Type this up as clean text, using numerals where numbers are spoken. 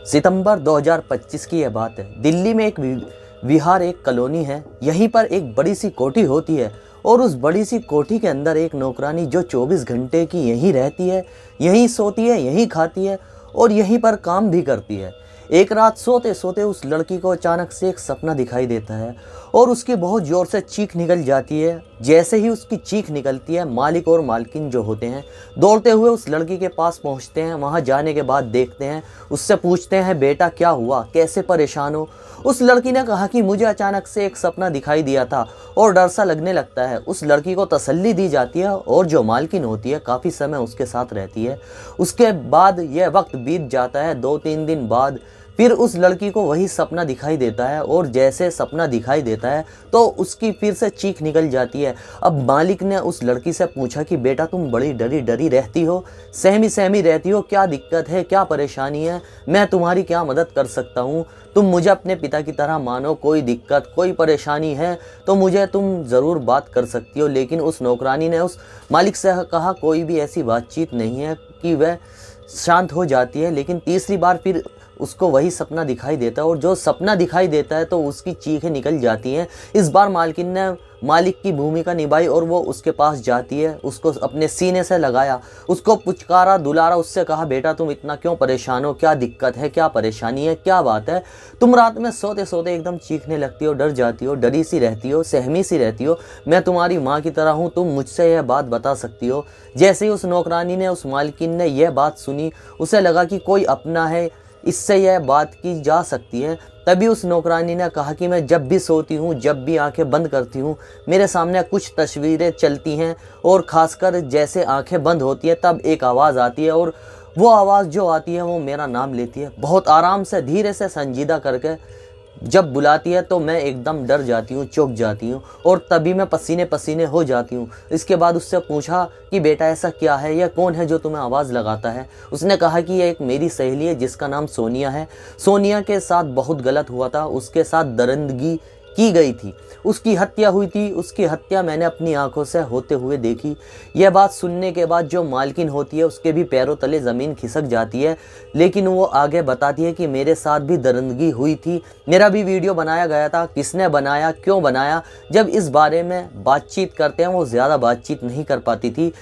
सितंबर 2025 की यह बात है। दिल्ली में एक विहार एक कॉलोनी है। यहीं पर एक बड़ी सी कोठी होती है और उस बड़ी सी कोठी के अंदर एक नौकरानी जो 24 घंटे की यहीं रहती है, यहीं सोती है, यहीं खाती है और यहीं पर काम भी करती है। एक रात सोते सोते उस लड़की को अचानक से एक सपना दिखाई देता है और उसकी बहुत ज़ोर से चीख निकल जाती है। जैसे ही उसकी चीख निकलती है, मालिक और मालकिन जो होते हैं दौड़ते हुए उस लड़की के पास पहुंचते हैं। वहां जाने के बाद देखते हैं, उससे पूछते हैं, बेटा क्या हुआ, कैसे परेशान हो। उस लड़की ने कहा कि मुझे अचानक से एक सपना दिखाई दिया था और डर सा लगने लगता है। उस लड़की को तसल्ली दी जाती है और जो मालकिन होती है काफ़ी समय उसके साथ रहती है। उसके बाद यह वक्त बीत जाता है। 2-3 दिन बाद फिर उस लड़की को वही सपना दिखाई देता है और जैसे सपना दिखाई देता है तो उसकी फिर से चीख निकल जाती है। अब मालिक ने उस लड़की से पूछा कि बेटा तुम बड़ी डरी डरी रहती हो, सहमी सहमी रहती हो, क्या दिक्कत है, क्या परेशानी है, मैं तुम्हारी क्या मदद कर सकता हूँ, तुम मुझे अपने पिता की तरह मानो, कोई दिक्कत कोई परेशानी है तो मुझे तुम ज़रूर बात कर सकती हो। लेकिन उस नौकरानी ने उस मालिक से कहा कोई भी ऐसी बातचीत नहीं है कि वह शांत हो जाती है। लेकिन तीसरी बार फिर उसको वही सपना दिखाई देता है और जो सपना दिखाई देता है तो उसकी चीखें निकल जाती हैं। इस बार मालकिन ने मालिक की भूमिका निभाई और वो उसके पास जाती है, उसको अपने सीने से लगाया, उसको पुचकारा दुलारा, उससे कहा बेटा तुम इतना क्यों परेशान हो, क्या दिक्कत है, क्या परेशानी है, क्या बात है, तुम रात में सोते सोते एकदम चीखने लगती हो, डर जाती हो, डरी सी रहती हो, सहमी सी रहती हो, मैं तुम्हारी माँ की तरह हूँ, तुम मुझसे यह बात बता सकती हो। जैसे ही उस नौकरानी ने उस मालकिन ने यह बात सुनी, उसे लगा कि कोई अपना है, इससे यह बात की जा सकती है। तभी उस नौकरानी ने कहा कि मैं जब भी सोती हूँ, जब भी आंखें बंद करती हूँ, मेरे सामने कुछ तस्वीरें चलती हैं और ख़ासकर जैसे आंखें बंद होती हैं तब एक आवाज़ आती है और वो आवाज़ जो आती है वो मेरा नाम लेती है। बहुत आराम से, धीरे से, संजीदा करके जब बुलाती है तो मैं एकदम डर जाती हूँ, चौंक जाती हूँ और तभी मैं पसीने पसीने हो जाती हूँ। इसके बाद उससे पूछा कि बेटा ऐसा क्या है, यह कौन है जो तुम्हें आवाज़ लगाता है। उसने कहा कि यह एक मेरी सहेली है जिसका नाम सोनिया है। सोनिया के साथ बहुत गलत हुआ था, उसके साथ दरिंदगी की गई थी, उसकी हत्या हुई थी, उसकी हत्या मैंने अपनी आंखों से होते हुए देखी। यह बात सुनने के बाद जो मालकिन होती है उसके भी पैरों तले ज़मीन खिसक जाती है। लेकिन वो आगे बताती है कि मेरे साथ भी दरिंदगी हुई थी, मेरा भी वीडियो बनाया गया था, किसने बनाया, क्यों बनाया। जब इस बारे में बातचीत करते हैं, वो ज़्यादा बातचीत नहीं कर पाती थी।